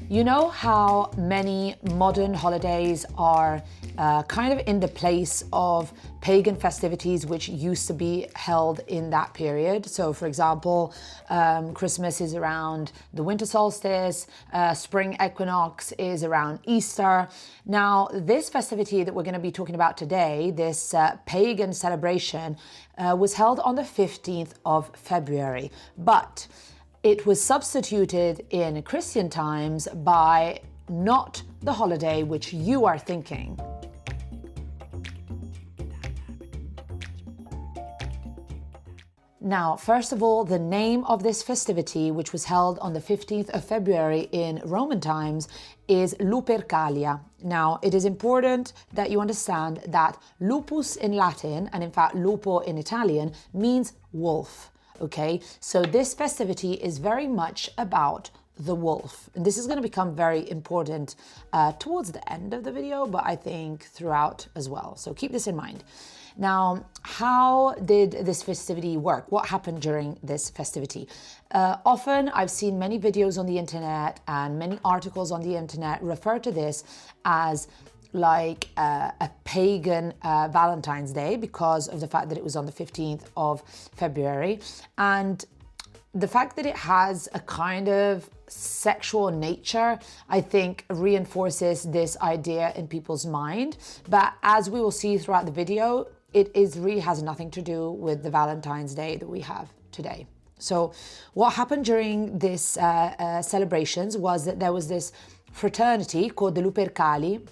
You know how many modern holidays are kind of in the place of pagan festivities which used to be held in that period? So for example, Christmas is around the winter solstice, spring equinox is around Easter. Now, this festivity that we're going to be talking about today, this pagan celebration, was held on the 15th of February, but it was substituted in Christian times by not the holiday which you are thinking. Now, first of all, the name of this festivity, which was held on the 15th of February in Roman times, is LUPERCALIA. Now, it is important that you understand that lupus in Latin, and in fact lupo in Italian, means wolf. Okay, so this festivity is very much about the wolf. And this is going to become very important towards the end of the video, but I think throughout as well. So keep this in mind. Now, how did this festivity work? What happened during this festivity? Often I've seen many videos on the internet and many articles on the internet refer to this as like a pagan Valentine's Day because of the fact that it was on the 15th of February. And the fact that it has a kind of sexual nature, I think, reinforces this idea in people's mind. But as we will see throughout the video, it really has nothing to do with the Valentine's Day that we have today. So what happened during this celebrations was that there was this fraternity called the Lupercali,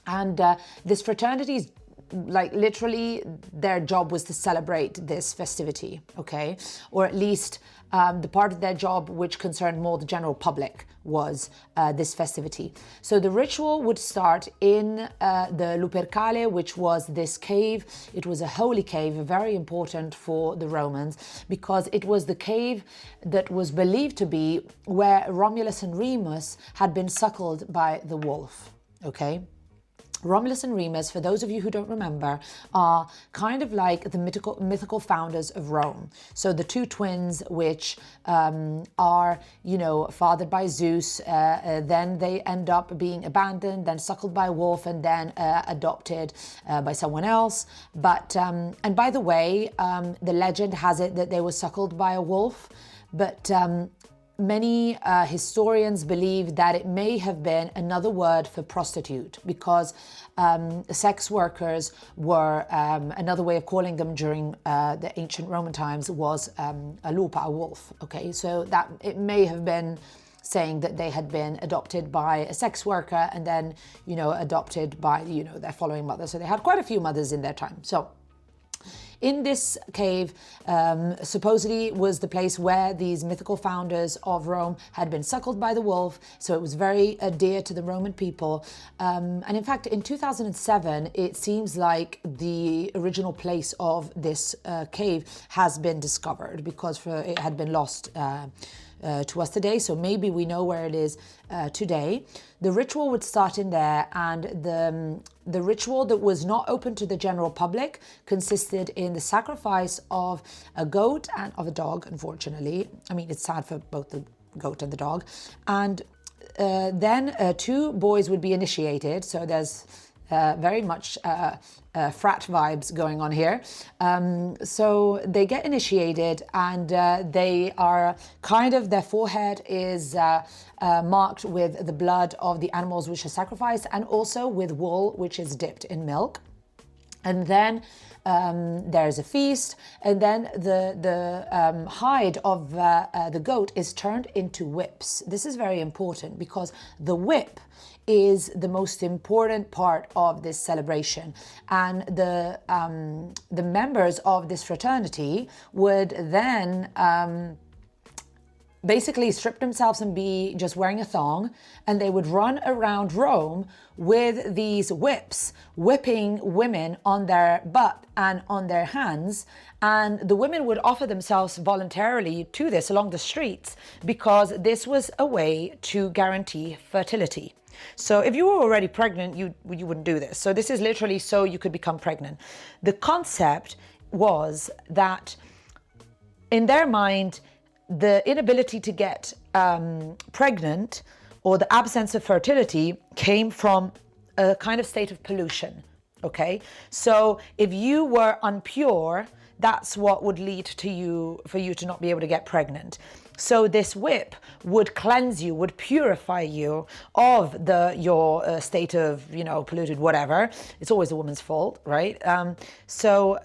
and this fraternity, like literally their job was to celebrate this festivity, okay? Or at least the part of their job which concerned more the general public was this festivity. So the ritual would start in the Lupercale, which was this cave. It was a holy cave, very important for the Romans, because it was the cave that was believed to be where Romulus and Remus had been suckled by the wolf, okay? Romulus and Remus, for those of you who don't remember, are kind of like the mythical founders of Rome. So the two twins, which are, you know, fathered by Zeus, then they end up being abandoned, then suckled by a wolf, and then adopted by someone else. But, and by the way, the legend has it that they were suckled by a wolf, but many historians believe that it may have been another word for prostitute, because sex workers were, another way of calling them during the ancient Roman times was a lupa, a wolf, okay? So that it may have been saying that they had been adopted by a sex worker and then, you know, adopted by, you know, their following mother. So they had quite a few mothers in their time. So in this cave, supposedly was the place where these mythical founders of Rome had been suckled by the wolf, so it was very dear to the Roman people. And in fact, in 2007, it seems like the original place of this cave has been discovered, because it had been lost to us today, so maybe we know where it is today. The ritual would start in there, and the ritual that was not open to the general public consisted in the sacrifice of a goat and of a dog, unfortunately. I mean, it's sad for both the goat and the dog. And then two boys would be initiated, so there's very much frat vibes going on here. So they get initiated, and they are kind of, their forehead is marked with the blood of the animals which are sacrificed, and also with wool which is dipped in milk. And then there's a feast, and then the hide of the goat is turned into whips. This is very important because the whip is the most important part of this celebration, and the members of this fraternity would then basically strip themselves and be just wearing a thong, and they would run around Rome with these whips, whipping women on their butt and on their hands. And the women would offer themselves voluntarily to this along the streets, because this was a way to guarantee fertility. So if you were already pregnant, you wouldn't do this. So this is literally so you could become pregnant. The concept was that in their mind, the inability to get pregnant or the absence of fertility came from a kind of state of pollution, okay? So if you were impure, that's what would lead to you, for you to not be able to get pregnant. So this whip would cleanse you, would purify you of your state of, polluted whatever. It's always a woman's fault, right? So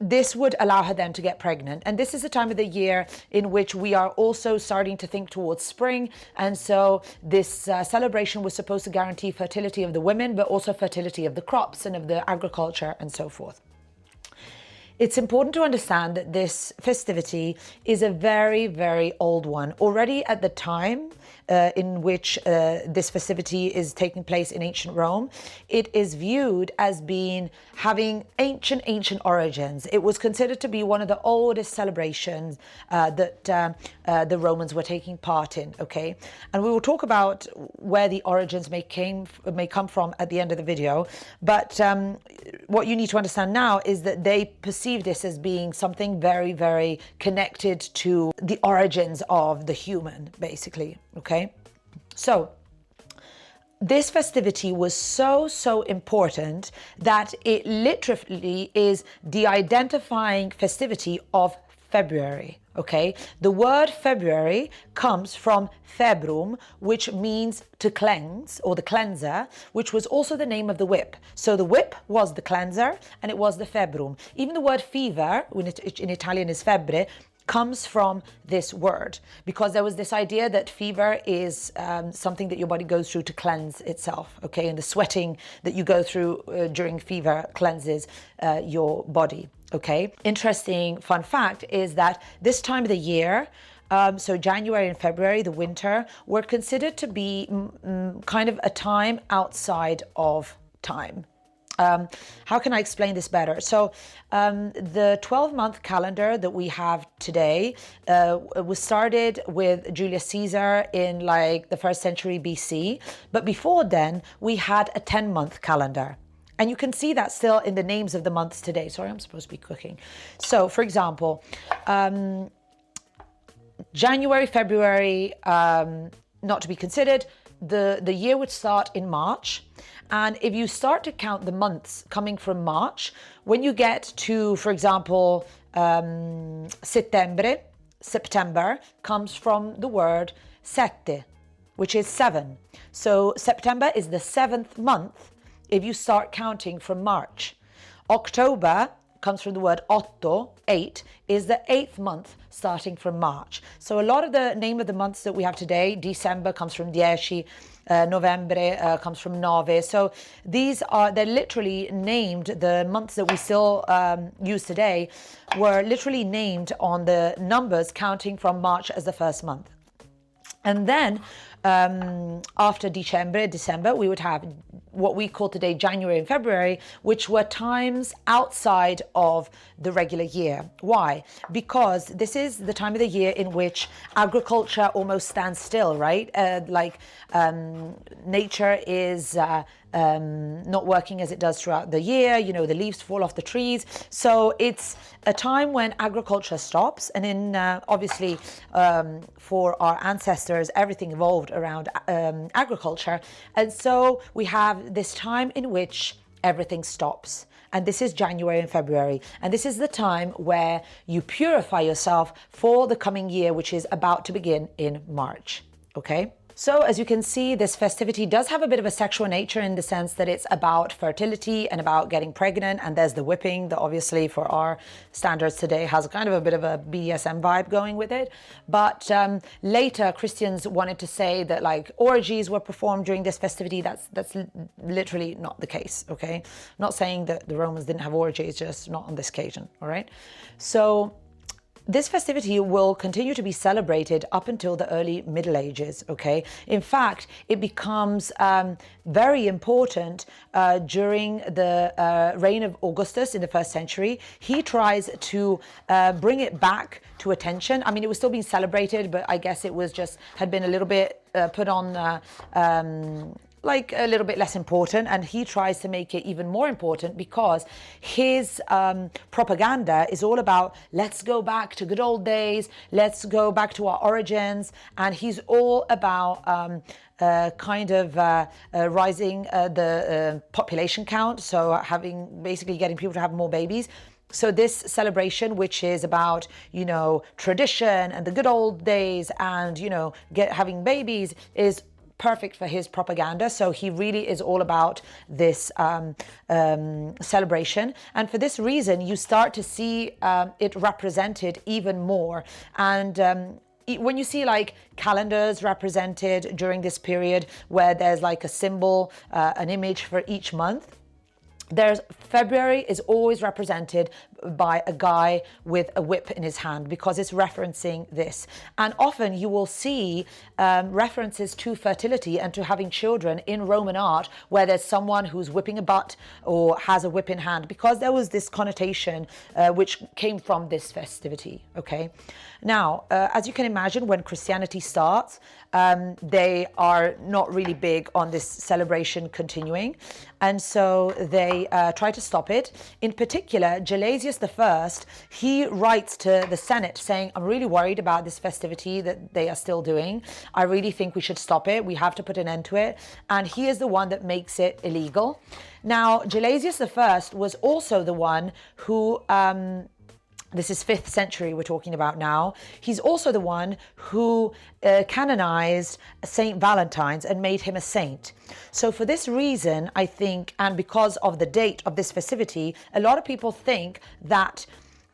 this would allow her then to get pregnant. And this is a time of the year in which we are also starting to think towards spring. And so this celebration was supposed to guarantee fertility of the women, but also fertility of the crops and of the agriculture and so forth. It's important to understand that this festivity is a very, very old one. Already at the time in which this festivity is taking place in ancient Rome, it is viewed as having ancient origins. It was considered to be one of the oldest celebrations that the Romans were taking part in, okay? And we will talk about where the origins may come from at the end of the video. But what you need to understand now is that they perceive this as being something very, very connected to the origins of the human, basically, okay? So this festivity was so important that it literally is the identifying festivity of February, okay? The word February comes from februm, which means to cleanse, or the cleanser, which was also the name of the whip. So the whip was the cleanser and it was the februm. Even the word fever, in Italian is febbre, comes from this word, because there was this idea that fever is something that your body goes through to cleanse itself, okay? And the sweating that you go through during fever cleanses your body, okay? Interesting fun fact is that this time of the year, so January and February, the winter, were considered to be kind of a time outside of time. How can I explain this better? So the 12-month calendar that we have today was started with Julius Caesar in like the 1st century BC. But before then, we had a 10-month calendar. And you can see that still in the names of the months today. Sorry, I'm supposed to be cooking. So, for example, January, February, not to be considered. The year would start in March. And if you start to count the months coming from March, when you get to, for example, Settembre, September comes from the word sette, which is 7. So September is the 7th month if you start counting from March. October comes from the word otto, 8, is the 8th month starting from March. So a lot of the name of the months that we have today, December comes from 10, Novembre comes from nove. So they're literally named, the months that we still use today were literally named on the numbers counting from March as the first month. And then after December, we would have what we call today January and February, which were times outside of the regular year. Why? Because this is the time of the year in which agriculture almost stands still, right? Nature is not working as it does throughout the year. The leaves fall off the trees. So it's a time when agriculture stops. And in obviously for our ancestors, everything evolved around agriculture. And so we have this time in which everything stops. And this is January and February. And this is the time where you purify yourself for the coming year, which is about to begin in March. Okay? So as you can see, this festivity does have a bit of a sexual nature in the sense that it's about fertility and about getting pregnant. And there's the whipping that obviously for our standards today has kind of a bit of a BDSM vibe going with it. But later Christians wanted to say that like orgies were performed during this festivity. That's literally not the case, okay? Not saying that the Romans didn't have orgies, just not on this occasion, all right? So this festivity will continue to be celebrated up until the early Middle Ages, okay? In fact, it becomes very important during the reign of Augustus in the 1st century. He tries to bring it back to attention. I mean, it was still being celebrated, but I guess it was had been a little bit put on like a little bit less important, and he tries to make it even more important because his propaganda is all about, let's go back to good old days, let's go back to our origins, and he's all about rising the population count, so basically getting people to have more babies. So this celebration, which is about, you know, tradition and the good old days and, you know, having babies, is perfect for his propaganda. So he really is all about this celebration. And for this reason, you start to see it represented even more. And when you see like calendars represented during this period where there's like a symbol, an image for each month, February is always represented by a guy with a whip in his hand because it's referencing this. And often you will see references to fertility and to having children in Roman art where there's someone who's whipping a butt or has a whip in hand, because there was this connotation which came from this festivity, okay? Now, as you can imagine, when Christianity starts, they are not really big on this celebration continuing, and so they try to stop it. In particular, Gelasius I, he writes to the Senate saying, I'm really worried about this festivity that they are still doing. I really think we should stop it. We have to put an end to it. And he is the one that makes it illegal. Now, Gelasius I was also the one who... this is 5th century we're talking about now. He's also the one who canonized Saint Valentine's and made him a saint. So for this reason, I think, and because of the date of this festivity, a lot of people think that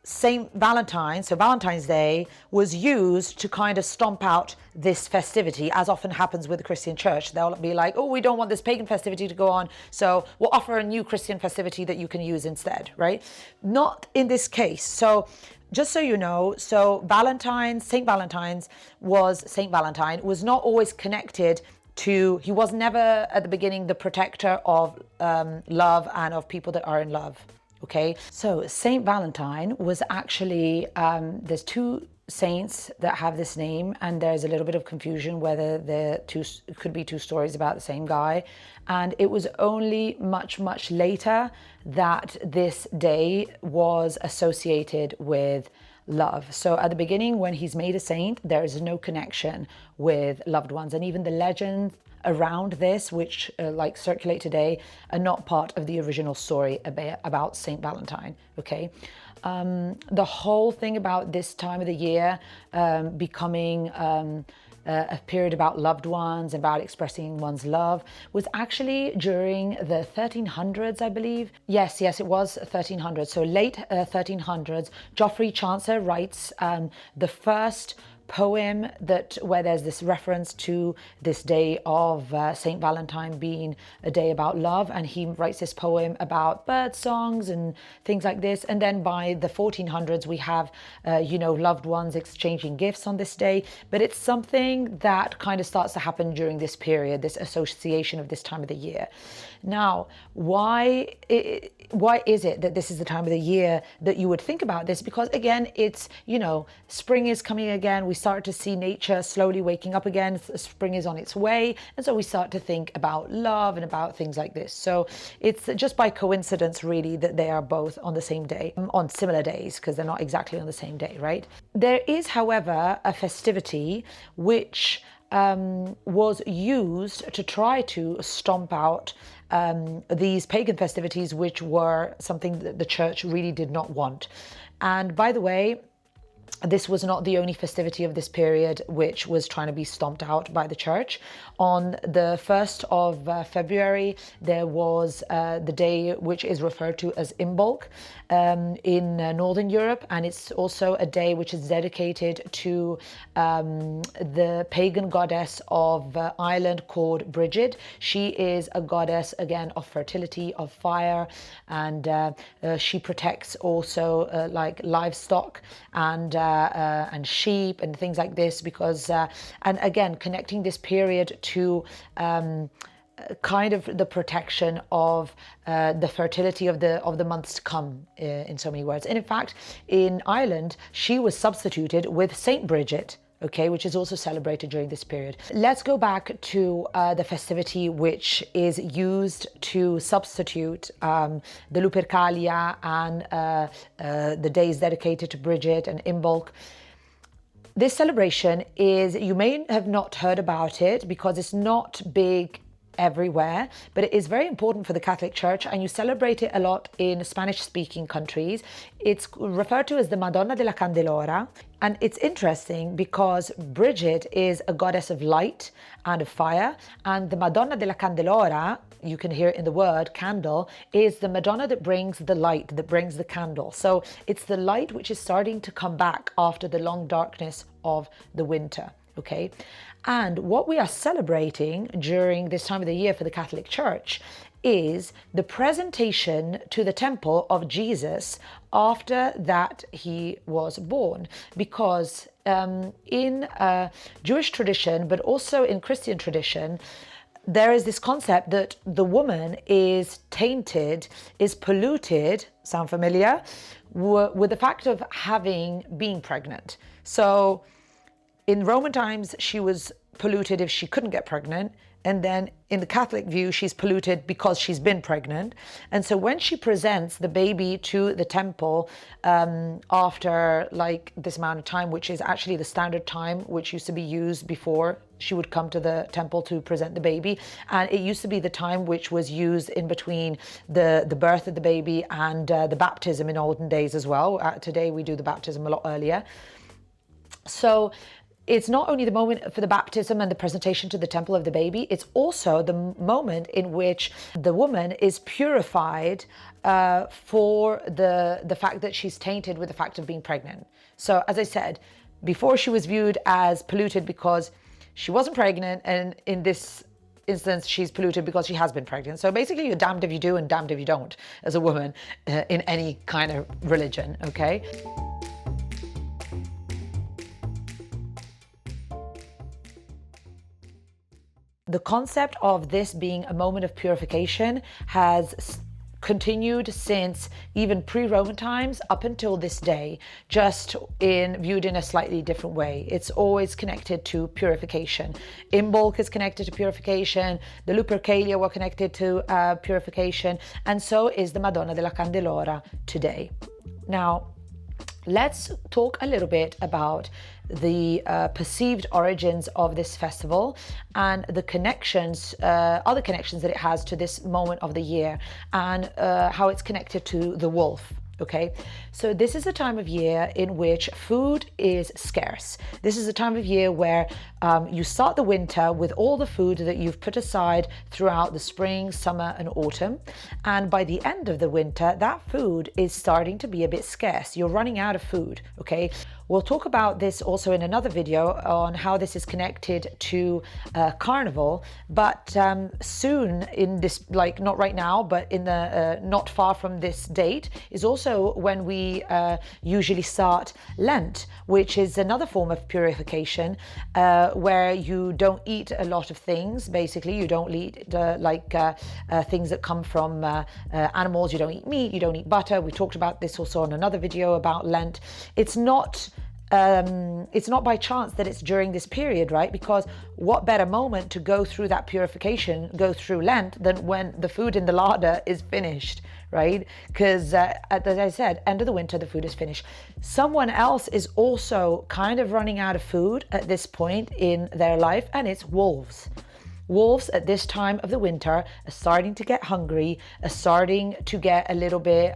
Saint Valentine, so Valentine's Day, was used to kind of stomp out this festivity, as often happens with the Christian church. They'll be like, oh, we don't want this pagan festivity to go on, so we'll offer a new Christian festivity that you can use instead, right? Not in this case. So just so you know, so Saint Valentine was not always connected to, he was never at the beginning the protector of love and of people that are in love. Okay, so Saint Valentine was actually, there's two saints that have this name, and there's a little bit of confusion whether it could be two stories about the same guy. And it was only much, much later that this day was associated with love. So at the beginning, when he's made a saint, there is no connection with loved ones. And even the legends around this, which like circulate today, are not part of the original story about Saint Valentine, okay? The whole thing about this time of the year becoming a period about loved ones, about expressing one's love, was actually during the 1300s, I believe. Yes, it was 1300s. So late 1300s, Geoffrey Chaucer writes the first poem where there's this reference to this day of Saint Valentine being a day about love, and he writes this poem about bird songs and things like this. And then by the 1400s we have loved ones exchanging gifts on this day, but it's something that kind of starts to happen during this period, this association of this time of the year. Now, why is it that this is the time of the year that you would think about this? Because again, it's, spring is coming again. We start to see nature slowly waking up again. Spring is on its way. And so we start to think about love and about things like this. So it's just by coincidence, really, that they are both on the same day, on similar days, because they're not exactly on the same day, right? There is, however, a festivity which was used to try to stomp out these pagan festivities, which were something that the church really did not want. And by the way, this was not the only festivity of this period which was trying to be stomped out by the church. On the 1st of February, there was the day which is referred to as Imbolc in Northern Europe, and it's also a day which is dedicated to the pagan goddess of Ireland called Brigid. She is a goddess, again, of fertility, of fire, and she protects also like livestock and sheep and things like this, because and again, connecting this period to kind of the protection of the fertility of the months to come, in so many words. And in fact, in Ireland, she was substituted with Saint Bridget. okay, which is also celebrated during this period. Let's go back to the festivity which is used to substitute the LUPERCALIA and the days dedicated to Bridget and Imbolc. This celebration is, you may have not heard about it because it's not big everywhere, but it is very important for the Catholic Church, and you celebrate it a lot in Spanish-speaking countries. It's referred to as the Madonna della Candelora, and it's interesting because Bridget is a goddess of light and of fire, and the Madonna della Candelora, you can hear it in the word candle, is the Madonna that brings the light, that brings the candle. So it's the light which is starting to come back after the long darkness of the winter, okay? And what we are celebrating during this time of the year for the Catholic Church is the presentation to the temple of Jesus after that he was born. Because in Jewish tradition, but also in Christian tradition, there is this concept that the woman is tainted, is polluted, sound familiar, with the fact of being pregnant. So in Roman times, she was polluted if she couldn't get pregnant. And then in the Catholic view, she's polluted because she's been pregnant. And so when she presents the baby to the temple after like this amount of time, which is actually the standard time, which used to be used before she would come to the temple to present the baby. And it used to be the time which was used in between the birth of the baby and the baptism in olden days as well. Today we do the baptism a lot earlier. So it's not only the moment for the baptism and the presentation to the temple of the baby, it's also the moment in which the woman is purified for the fact that she's tainted with the fact of being pregnant. So as I said, before she was viewed as polluted because she wasn't pregnant, and in this instance she's polluted because she has been pregnant. So basically you're damned if you do and damned if you don't as a woman in any kind of religion, okay? The concept of this being a moment of purification has continued since even pre-Roman times up until this day, just viewed in a slightly different way. It's always connected to purification. Imbolc is connected to purification, the LUPERCALIA were connected to purification, and so is the Madonna della Candelora today. Now, let's talk a little bit about the perceived origins of this festival and the connections, other connections that it has to this moment of the year, and how it's connected to the wolf. Okay, so this is a time of year in which food is scarce. This is a time of year where you start the winter with all the food that you've put aside throughout the spring, summer and autumn. And by the end of the winter, that food is starting to be a bit scarce. You're running out of food, okay? We'll talk about this also in another video on how this is connected to Carnival, but soon in this, like not right now, but in the not far from this date, is also when we usually start Lent, which is another form of purification, where you don't eat a lot of things. Basically, you don't eat things that come from animals. You don't eat meat, you don't eat butter. We talked about this also on another video about Lent. It's not by chance that it's during this period, right? Because what better moment to go through that purification, go through Lent, than when the food in the larder is finished, right? Because as I said, end of the winter, the food is finished. Someone else is also kind of running out of food at this point in their life, and it's wolves. Wolves at this time of the winter are starting to get hungry, are starting to get a little bit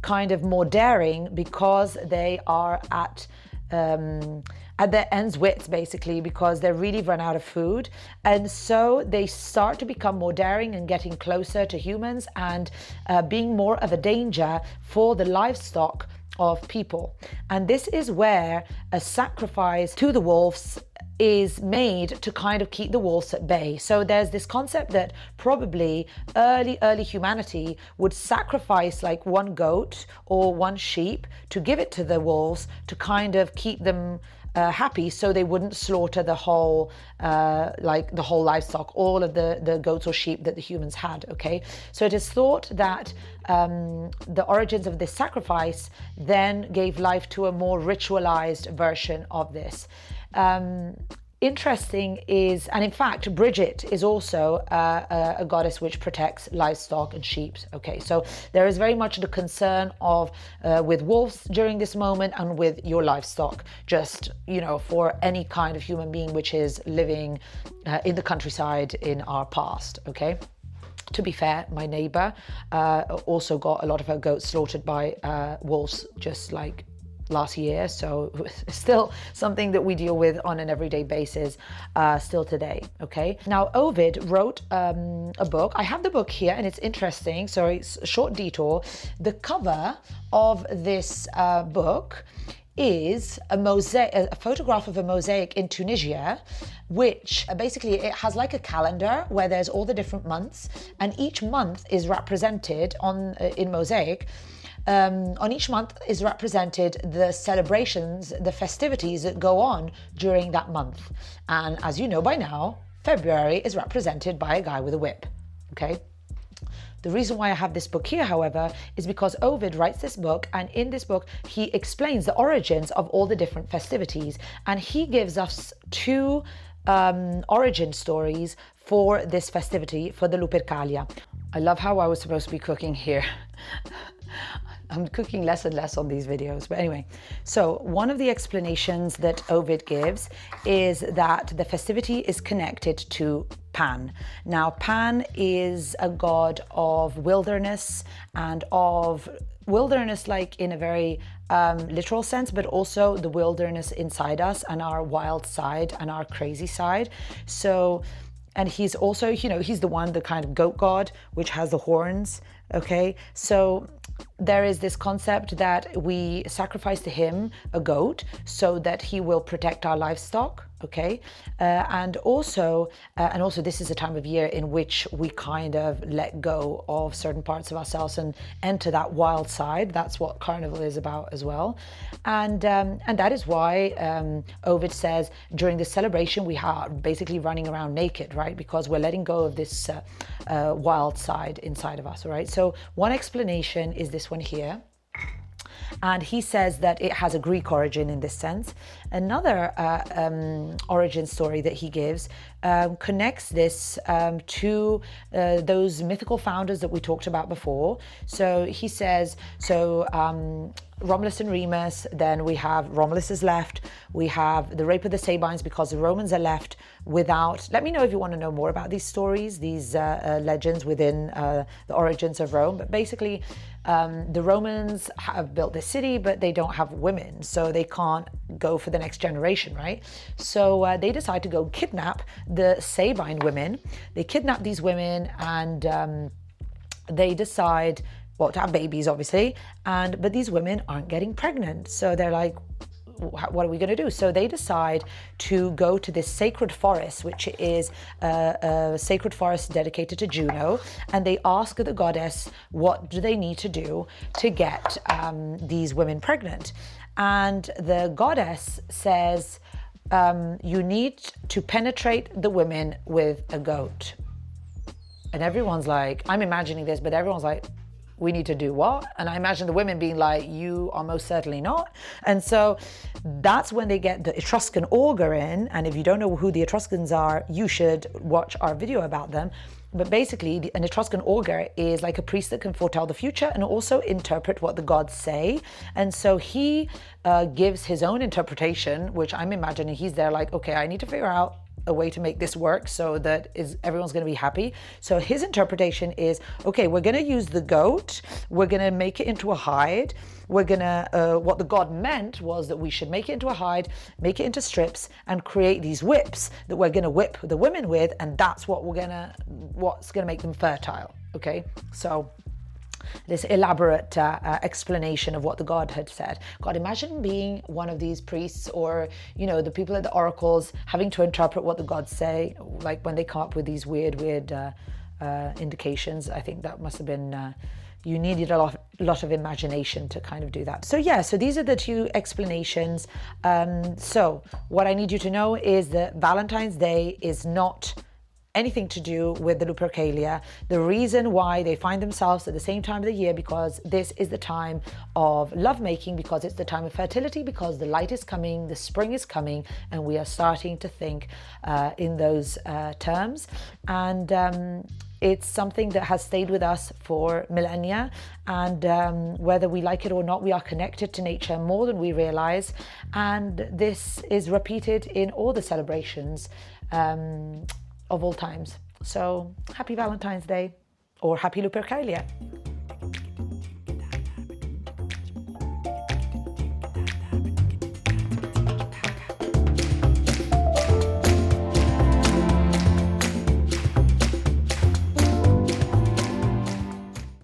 kind of more daring, because they are at their ends wits, basically, because they're really run out of food. And so they start to become more daring and getting closer to humans and being more of a danger for the livestock of people. And this is where a sacrifice to the wolves is made to kind of keep the wolves at bay. So there's this concept that probably early humanity would sacrifice like one goat or one sheep to give it to the wolves to kind of keep them happy, so they wouldn't slaughter the whole livestock, all of the goats or sheep that the humans had. Okay, so it is thought that the origins of this sacrifice then gave life to a more ritualized version of this. Interesting is, and in fact, Bridget is also a goddess which protects livestock and sheep. Okay, so there is very much the concern of with wolves during this moment and with your livestock, just, you know, for any kind of human being which is living in the countryside in our past. Okay. To be fair, my neighbor also got a lot of her goats slaughtered by wolves just like last year, so it's still something that we deal with on an everyday basis still today. Okay, now Ovid wrote a book. I have the book here and it's interesting. So it's a short detour. The cover of this book is a mosaic, a photograph of a mosaic in Tunisia, which basically it has like a calendar where there's all the different months, and each month is represented on in mosaic. On each month is represented the celebrations, the festivities that go on during that month. And as you know by now, February is represented by a guy with a whip, okay? The reason why I have this book here, however, is because Ovid writes this book, and in this book, he explains the origins of all the different festivities, and he gives us two origin stories for this festivity, for the LUPERCALIA. I love how I was supposed to be cooking here. I'm cooking less and less on these videos. But anyway, so one of the explanations that Ovid gives is that the festivity is connected to Pan. Now, Pan is a god of wilderness, and of wilderness like in a very literal sense, but also the wilderness inside us and our wild side and our crazy side. So, and he's also, you know, he's the one, the kind of goat god, which has the horns. Okay, so there is this concept that we sacrifice to him a goat so that he will protect our livestock. Okay, and also this is a time of year in which we kind of let go of certain parts of ourselves and enter that wild side. That's what Carnival is about as well, and that is why Ovid says during this celebration we are basically running around naked, right? Because we're letting go of this wild side inside of us. All right. So one explanation is this one here. And he says that it has a Greek origin in this sense. Another origin story that he gives connects this to those mythical founders that we talked about before. So he says, Romulus and Remus, then we have Romulus is left, we have the rape of the Sabines because the Romans are left without. Let me know if you want to know more about these stories, these legends within the origins of Rome. But basically, the Romans have built this city, but they don't have women, so they can't go for the next generation, right? So they decide to go kidnap the Sabine women. They kidnap these women, and they decide, well, to have babies, obviously, but these women aren't getting pregnant. So they're like, what are we going to do? So they decide to go to this sacred forest, which is a sacred forest dedicated to Juno, and they ask the goddess, what do they need to do to get these women pregnant? And the goddess says, you need to penetrate the women with a goat. And everyone's like, I'm imagining this, but everyone's like, we need to do what? And I imagine the women being like, you are most certainly not. And so that's when they get the Etruscan augur in. And if you don't know who the Etruscans are, you should watch our video about them. But basically, an Etruscan augur is like a priest that can foretell the future and also interpret what the gods say. And so he gives his own interpretation, which I'm imagining he's there like, okay, I need to figure out a way to make this work so that everyone's going to be happy. So his interpretation is, okay, we're going to use the goat, we're going to make it into a hide, we're going to, what the god meant was that we should make it into a hide, make it into strips, and create these whips that we're going to whip the women with, and that's what's going to make them fertile. Okay, so this elaborate explanation of what the god had said. God, imagine being one of these priests, or, you know, the people at the oracles having to interpret what the gods say, like when they come up with these weird indications. I think that must have been, you needed a lot of imagination to kind of do that. So yeah, so these are the two explanations. So what I need you to know is that Valentine's Day is not anything to do with the Lupercalia. The reason why they find themselves at the same time of the year, because this is the time of lovemaking, because it's the time of fertility, because the light is coming, the spring is coming, and we are starting to think in those terms. And it's something that has stayed with us for millennia, and whether we like it or not, we are connected to nature more than we realize. And this is repeated in all the celebrations of all times. So happy Valentine's Day, or happy Lupercalia.